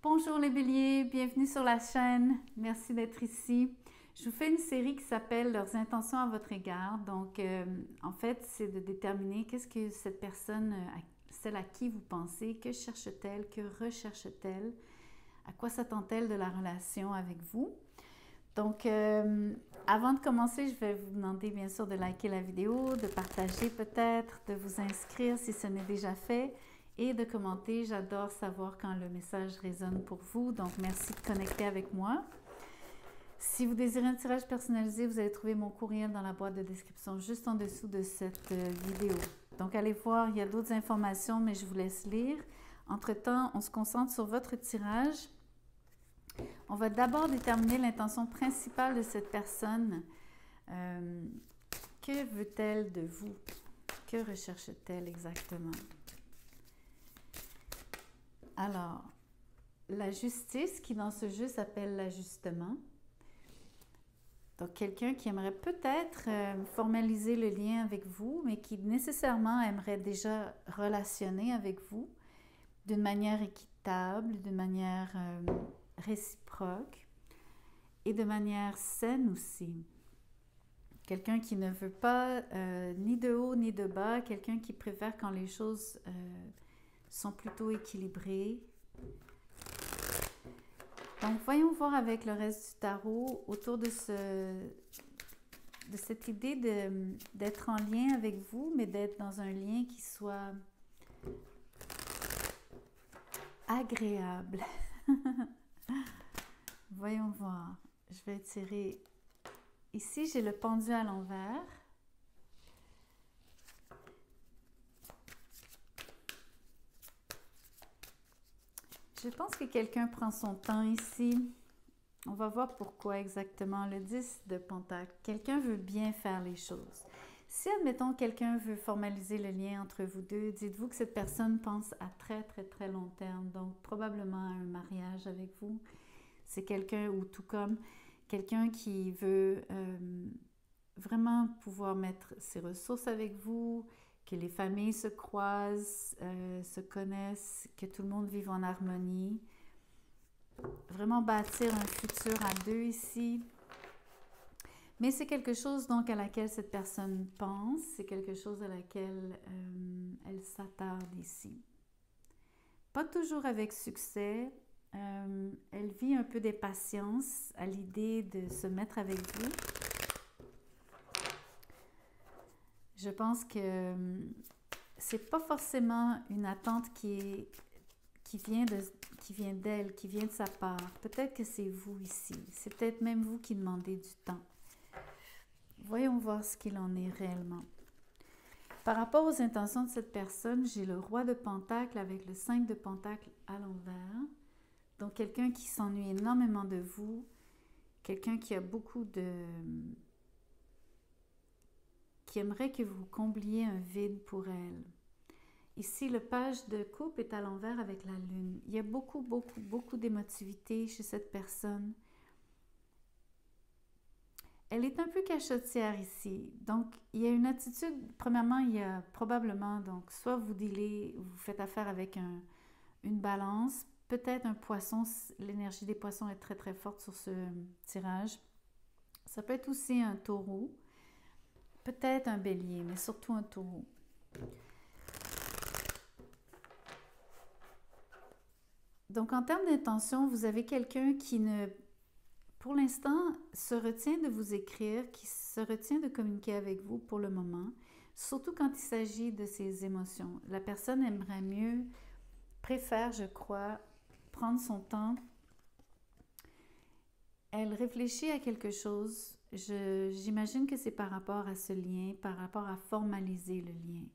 Bonjour les béliers, bienvenue sur la chaîne. Merci d'être ici. Je vous fais une série qui s'appelle Leurs intentions à votre égard. Donc, en fait, c'est de déterminer qu'est-ce que cette personne, celle à qui vous pensez, que cherche-t-elle, que recherche-t-elle, à quoi s'attend-elle de la relation avec vous. Donc, avant de commencer, je vais vous demander bien sûr de liker la vidéo, de partager peut-être, de vous inscrire si ce n'est déjà fait et de commenter. J'adore savoir quand le message résonne pour vous. Donc, merci de connecter avec moi. Si vous désirez un tirage personnalisé, vous allez trouver mon courriel dans la boîte de description juste en dessous de cette vidéo. Donc, allez voir, il y a d'autres informations, mais je vous laisse lire. Entre-temps, on se concentre sur votre tirage. On va d'abord déterminer l'intention principale de cette personne. Que veut-elle de vous? Que recherche-t-elle exactement? Alors, la justice, qui dans ce jeu s'appelle l'ajustement. Donc, quelqu'un qui aimerait peut-être formaliser le lien avec vous, mais qui nécessairement aimerait déjà relationner avec vous d'une manière équitable, d'une manière réciproque et de manière saine aussi. Quelqu'un qui ne veut pas ni de haut ni de bas, quelqu'un qui préfère quand les choses sont plutôt équilibrées. Donc, voyons voir avec le reste du tarot autour de cette idée d'être en lien avec vous, mais d'être dans un lien qui soit agréable. Voyons voir. Je vais tirer. Ici, j'ai le pendu à l'envers. Je pense que quelqu'un prend son temps ici. On va voir pourquoi exactement. Le 10 de Pentacle. Quelqu'un veut bien faire les choses. Si, admettons, quelqu'un veut formaliser le lien entre vous deux, dites-vous que cette personne pense à très, très, très long terme. Donc, probablement à un mariage avec vous. C'est quelqu'un, ou tout comme, quelqu'un qui veut vraiment pouvoir mettre ses ressources avec vous, que les familles se croisent, se connaissent, que tout le monde vive en harmonie. Vraiment bâtir un futur à deux ici. Mais c'est quelque chose donc à laquelle cette personne pense, c'est quelque chose à laquelle elle s'attarde ici. Pas toujours avec succès. Elle vit un peu d'impatience à l'idée de se mettre avec vous. Je pense que c'est pas forcément une attente qui vient d'elle, qui vient de sa part. Peut-être que c'est vous ici. C'est peut-être même vous qui demandez du temps. Voyons voir ce qu'il en est réellement. Par rapport aux intentions de cette personne, j'ai le roi de Pentacle avec le 5 de Pentacle à l'envers. Donc, quelqu'un qui s'ennuie énormément de vous, quelqu'un qui a qui aimerait que vous combliez un vide pour elle. Ici, le page de coupe est à l'envers avec la lune. Il y a beaucoup, beaucoup, beaucoup d'émotivité chez cette personne. Elle est un peu cachotière ici. Donc, il y a une attitude, premièrement, il y a probablement, donc, soit vous faites affaire avec une balance, peut-être un poisson, l'énergie des poissons est très, très forte sur ce tirage. Ça peut être aussi un taureau, peut-être un bélier, mais surtout un taureau. Donc, en termes d'intention, vous avez quelqu'un qui pour l'instant, se retient de vous écrire, qui se retient de communiquer avec vous pour le moment, surtout quand il s'agit de ses émotions. La personne aimerait mieux, préfère, je crois, prendre son temps. Elle réfléchit à quelque chose. J'imagine que c'est par rapport à ce lien, par rapport à formaliser le lien.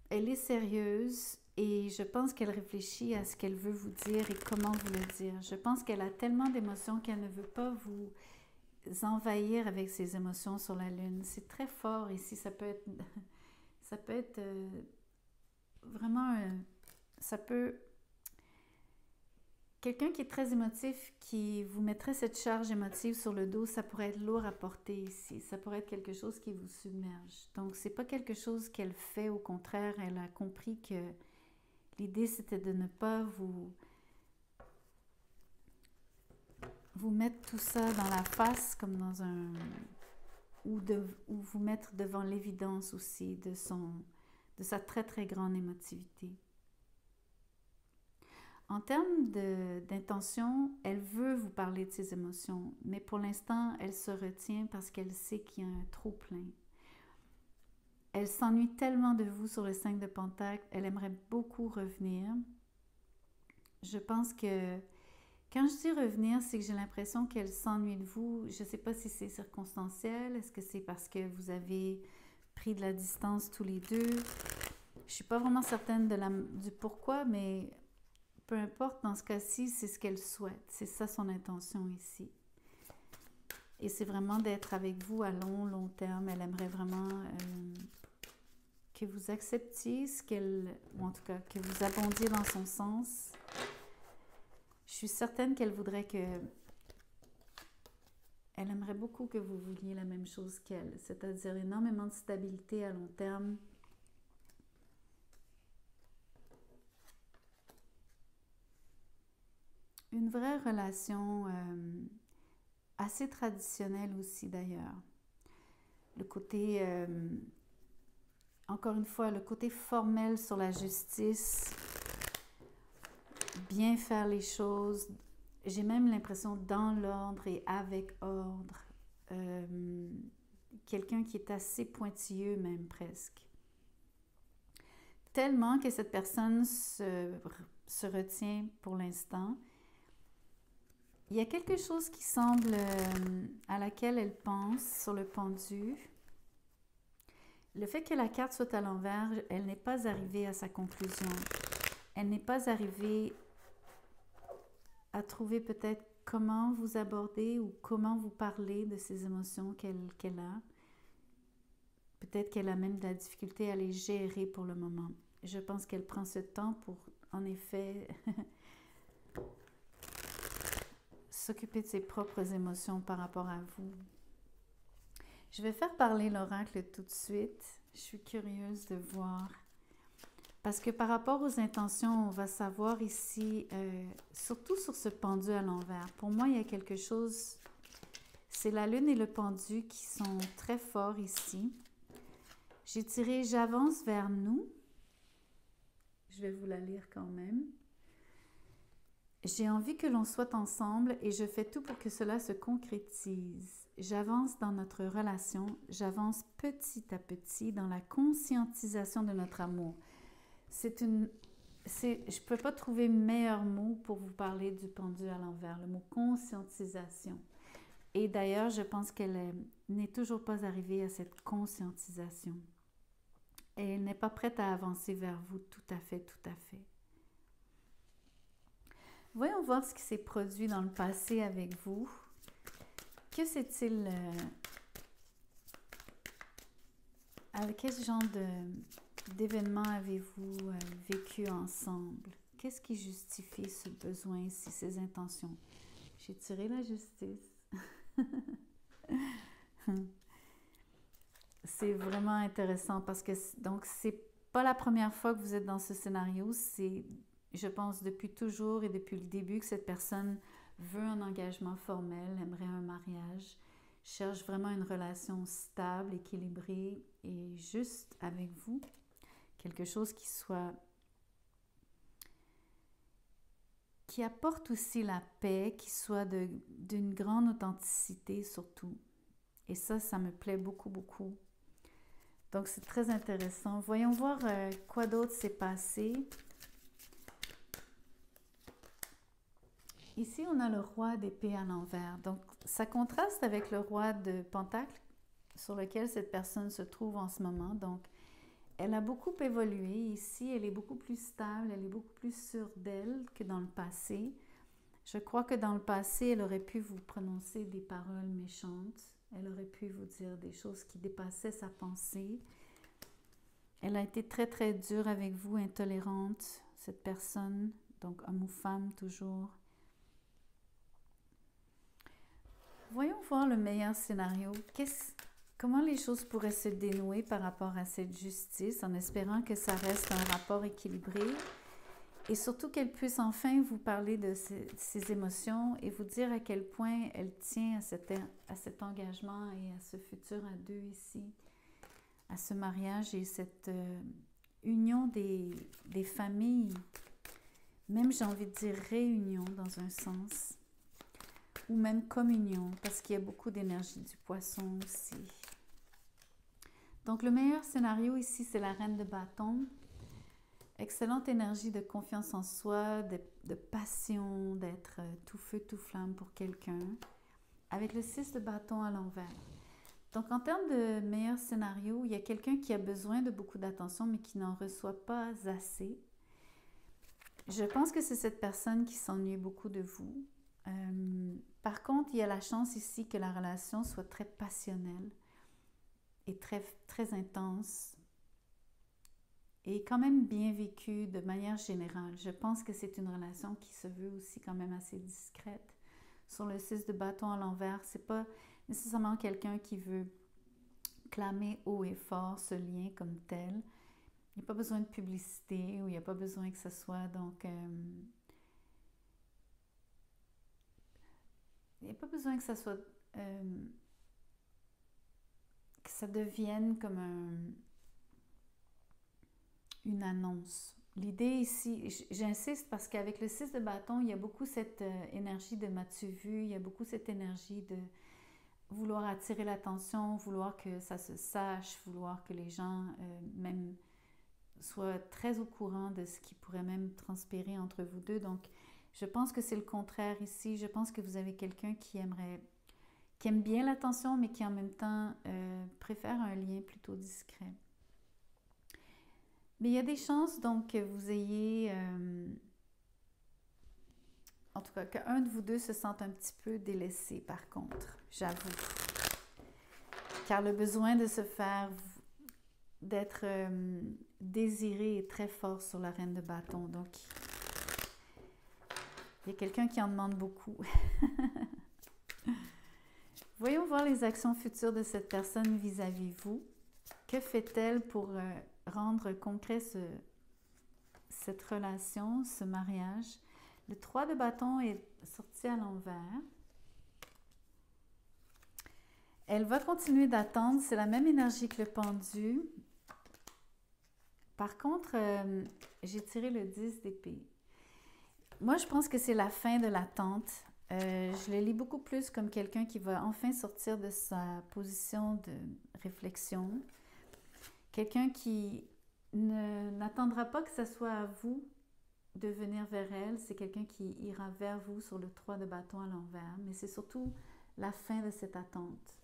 Elle est sérieuse et je pense qu'elle réfléchit à ce qu'elle veut vous dire et comment vous le dire. Je pense qu'elle a tellement d'émotions qu'elle ne veut pas vous envahir avec ses émotions sur la lune. C'est très fort ici. Ça peut être vraiment... ça peut quelqu'un qui est très émotif, qui vous mettrait cette charge émotive sur le dos, ça pourrait être lourd à porter ici. Ça pourrait être quelque chose qui vous submerge. Donc, c'est pas quelque chose qu'elle fait. Au contraire, elle a compris que l'idée, c'était de ne pas vous mettre tout ça dans la face, comme dans un... ou vous mettre devant l'évidence aussi de sa très, très grande émotivité. En termes d'intention, elle veut vous parler de ses émotions, mais pour l'instant, elle se retient parce qu'elle sait qu'il y a un trop-plein. Elle s'ennuie tellement de vous sur le 5 de Pentacle, elle aimerait beaucoup revenir. Je pense que quand je dis revenir, c'est que j'ai l'impression qu'elle s'ennuie de vous. Je ne sais pas si c'est circonstanciel, est-ce que c'est parce que vous avez pris de la distance tous les deux? Je ne suis pas vraiment certaine du pourquoi, mais peu importe, dans ce cas-ci, c'est ce qu'elle souhaite. C'est ça son intention ici. Et c'est vraiment d'être avec vous à long terme. Elle aimerait vraiment que vous acceptiez ou en tout cas, que vous abondiez dans son sens. Je suis certaine qu'elle voudrait elle aimerait beaucoup que vous vouliez la même chose qu'elle, c'est-à-dire énormément de stabilité à long terme. Une vraie relation assez traditionnelle aussi d'ailleurs. Le côté, encore une fois, le côté formel sur la justice, bien faire les choses, j'ai même l'impression dans l'ordre et avec ordre. Quelqu'un qui est assez pointilleux même presque. Tellement que cette personne se retient pour l'instant. Il y a quelque chose qui semble à laquelle elle pense sur le pendu. Le fait que la carte soit à l'envers, elle n'est pas arrivée à sa conclusion. Elle n'est pas arrivée à trouver peut-être comment vous aborder ou comment vous parler de ces émotions qu'elle a. Peut-être qu'elle a même de la difficulté à les gérer pour le moment. Je pense qu'elle prend ce temps pour, en effet, s'occuper de ses propres émotions par rapport à vous. Je vais faire parler l'oracle tout de suite. Je suis curieuse de voir. Parce que par rapport aux intentions, on va savoir ici, surtout sur ce pendu à l'envers. Pour moi, il y a quelque chose, c'est la lune et le pendu qui sont très forts ici. J'ai tiré « J'avance vers nous ». Je vais vous la lire quand même. J'ai envie que l'on soit ensemble et je fais tout pour que cela se concrétise. J'avance dans notre relation, j'avance petit à petit dans la conscientisation de notre amour. Je ne peux pas trouver meilleur mot pour vous parler du pendu à l'envers, le mot conscientisation. Et d'ailleurs, je pense qu'elle n'est toujours pas arrivée à cette conscientisation. Et elle n'est pas prête à avancer vers vous, tout à fait, tout à fait. Voyons voir ce qui s'est produit dans le passé avec vous. Que s'est-il... avec quel genre d'événements avez-vous vécu ensemble? Qu'est-ce qui justifie ce besoin ici, ces intentions? J'ai tiré la justice. C'est vraiment intéressant parce que donc c'est pas la première fois que vous êtes dans ce scénario, c'est, je pense, depuis toujours et depuis le début que cette personne veut un engagement formel, aimerait un mariage, cherche vraiment une relation stable, équilibrée et juste avec vous. Quelque chose qui apporte aussi la paix, qui soit d'une grande authenticité surtout. Et ça me plaît beaucoup, beaucoup. Donc, c'est très intéressant. Voyons voir quoi d'autre s'est passé. Ici, on a le roi d'épée à l'envers. Donc, ça contraste avec le roi de pentacle sur lequel cette personne se trouve en ce moment. Donc, elle a beaucoup évolué. Ici, elle est beaucoup plus stable, elle est beaucoup plus sûre d'elle que dans le passé. Je crois que dans le passé, elle aurait pu vous prononcer des paroles méchantes. Elle aurait pu vous dire des choses qui dépassaient sa pensée. Elle a été très, très dure avec vous, intolérante, cette personne, donc homme ou femme toujours. voyons voir le meilleur scénario. Comment les choses pourraient se dénouer par rapport à cette justice, en espérant que ça reste un rapport équilibré et surtout qu'elle puisse enfin vous parler de ses émotions et vous dire à quel point elle tient à cet engagement et à ce futur à deux ici, à ce mariage et cette union des familles, même j'ai envie de dire réunion dans un sens, ou même communion, parce qu'il y a beaucoup d'énergie du poisson aussi. Donc le meilleur scénario ici, c'est la reine de bâton. Excellente énergie de confiance en soi, de passion, d'être tout feu, tout flamme pour quelqu'un, avec le 6 de bâton à l'envers. Donc, en termes de meilleur scénario, il y a quelqu'un qui a besoin de beaucoup d'attention, mais qui n'en reçoit pas assez. Je pense que c'est cette personne qui s'ennuie beaucoup de vous. Par contre, il y a la chance ici que la relation soit très passionnelle et très, très intense et quand même bien vécue de manière générale. Je pense que c'est une relation qui se veut aussi quand même assez discrète. Sur le 6 de bâton à l'envers, c'est pas nécessairement quelqu'un qui veut clamer haut et fort ce lien comme tel. Il n'y a pas besoin de publicité ou il n'y a pas besoin que ce soit donc... il n'y a pas besoin que ça soit... que ça devienne comme une annonce. L'idée ici, j'insiste parce qu'avec le 6 de bâton, il y a beaucoup cette énergie de m'as-tu vu, il y a beaucoup cette énergie de vouloir attirer l'attention, vouloir que ça se sache, vouloir que les gens même soient très au courant de ce qui pourrait même transpirer entre vous deux. Donc, je pense que c'est le contraire ici. Je pense que vous avez quelqu'un qui aime bien l'attention, mais qui en même temps préfère un lien plutôt discret. Mais il y a des chances donc que vous ayez, en tout cas, qu'un de vous deux se sente un petit peu délaissé par contre, j'avoue. Car le besoin de se faire, d'être désiré est très fort sur la reine de bâton. Donc, il y a quelqu'un qui en demande beaucoup. Voyons voir les actions futures de cette personne vis-à-vis vous. Que fait-elle pour rendre concret cette relation, ce mariage? Le 3 de bâton est sorti à l'envers. Elle va continuer d'attendre. C'est la même énergie que le pendu. Par contre, j'ai tiré le 10 d'épée. Moi, je pense que c'est la fin de l'attente. Je le lis beaucoup plus comme quelqu'un qui va enfin sortir de sa position de réflexion. Quelqu'un qui n'attendra pas que ce soit à vous de venir vers elle. C'est quelqu'un qui ira vers vous sur le 3 de bâton à l'envers. Mais c'est surtout la fin de cette attente.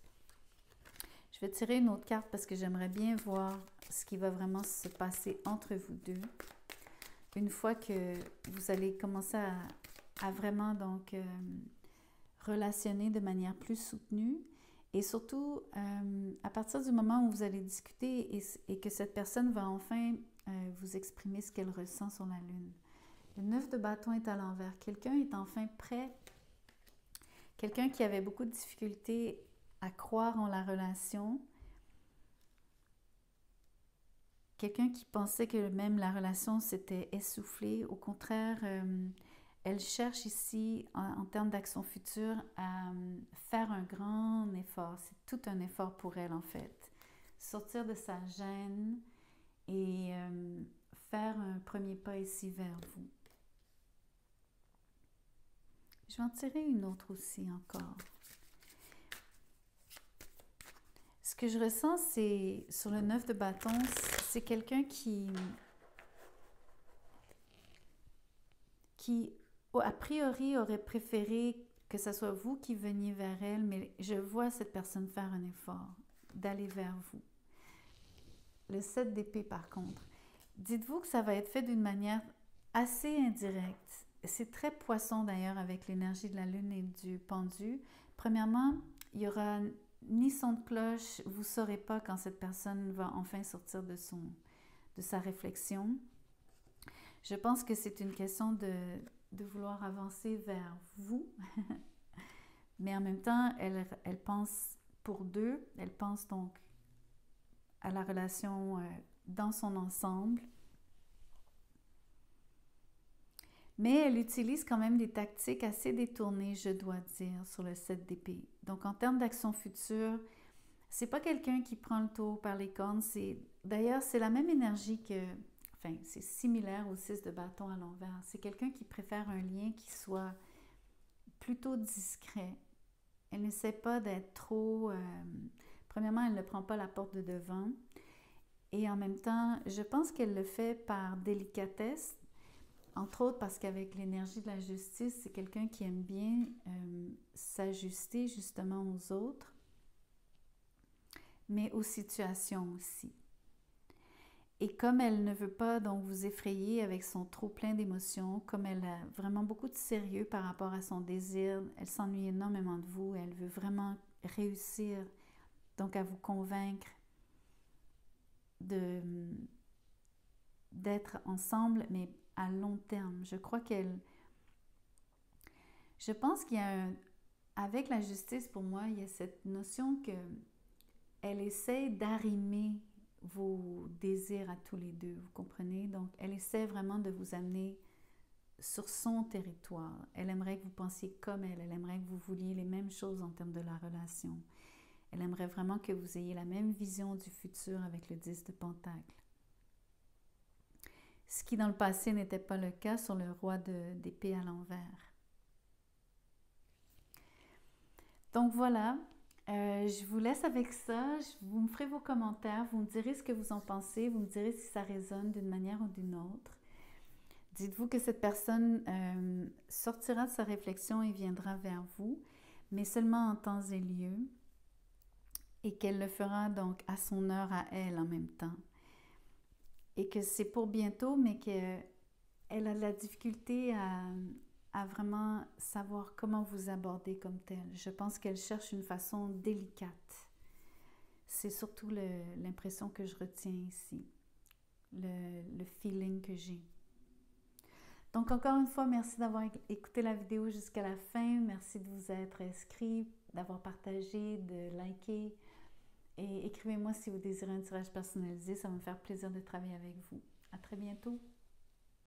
Je vais tirer une autre carte parce que j'aimerais bien voir ce qui va vraiment se passer entre vous deux. Une fois que vous allez commencer à vraiment donc relationner de manière plus soutenue et surtout à partir du moment où vous allez discuter et que cette personne va enfin vous exprimer ce qu'elle ressent sur la lune. Le 9 de bâton est à l'envers. Quelqu'un est enfin prêt. Quelqu'un qui avait beaucoup de difficultés à croire en la relation. Quelqu'un qui pensait que même la relation s'était essoufflée. Au contraire, elle cherche ici, en termes d'action future, à faire un grand effort. C'est tout un effort pour elle, en fait. Sortir de sa gêne et faire un premier pas ici vers vous. Je vais en tirer une autre aussi encore. Ce que je ressens, c'est sur le 9 de bâton, c'est quelqu'un qui a priori aurait préféré que ce soit vous qui veniez vers elle, mais je vois cette personne faire un effort d'aller vers vous. Le 7 d'épée par contre. Dites-vous que ça va être fait d'une manière assez indirecte. C'est très poisson d'ailleurs avec l'énergie de la lune et du pendu. Premièrement, il y aura ni son de cloche, vous ne saurez pas quand cette personne va enfin sortir de sa réflexion. Je pense que c'est une question de vouloir avancer vers vous, Mais en même temps, elle pense pour deux, elle pense donc à la relation dans son ensemble. Mais elle utilise quand même des tactiques assez détournées, je dois dire, sur le 7 d'épée. Donc en termes d'action future, c'est pas quelqu'un qui prend le taureau par les cornes. D'ailleurs, c'est la même énergie que... Enfin, c'est similaire au 6 de bâton à l'envers. C'est quelqu'un qui préfère un lien qui soit plutôt discret. Elle n'essaie pas d'être trop... premièrement, elle ne prend pas la porte de devant. Et en même temps, je pense qu'elle le fait par délicatesse, entre autres parce qu'avec l'énergie de la justice, c'est quelqu'un qui aime bien s'ajuster justement aux autres, mais aux situations aussi. Et comme elle ne veut pas donc vous effrayer avec son trop plein d'émotions, comme elle a vraiment beaucoup de sérieux par rapport à son désir, elle s'ennuie énormément de vous, elle veut vraiment réussir donc à vous convaincre d'être ensemble, mais à long terme. Je pense qu'il y a avec la justice, pour moi, il y a cette notion que elle essaie d'arrimer vos désirs à tous les deux, vous comprenez? Donc, elle essaie vraiment de vous amener sur son territoire. Elle aimerait que vous pensiez comme elle aimerait que vous vouliez les mêmes choses en termes de la relation. Elle aimerait vraiment que vous ayez la même vision du futur avec le 10 de Pentacle. Ce qui dans le passé n'était pas le cas sur le roi d'épée à l'envers. Donc voilà, je vous laisse avec ça. Vous me ferez vos commentaires, vous me direz ce que vous en pensez, vous me direz si ça résonne d'une manière ou d'une autre. Dites-vous que cette personne sortira de sa réflexion et viendra vers vous, mais seulement en temps et lieu, et qu'elle le fera donc à son heure à elle en même temps. Et que c'est pour bientôt, mais qu'elle a de la difficulté à vraiment savoir comment vous aborder comme tel. Je pense qu'elle cherche une façon délicate. C'est surtout l'impression que je retiens ici, le feeling que j'ai. Donc encore une fois, merci d'avoir écouté la vidéo jusqu'à la fin. Merci de vous être inscrit, d'avoir partagé, de liker. Et écrivez-moi si vous désirez un tirage personnalisé. Ça va me faire plaisir de travailler avec vous. À très bientôt.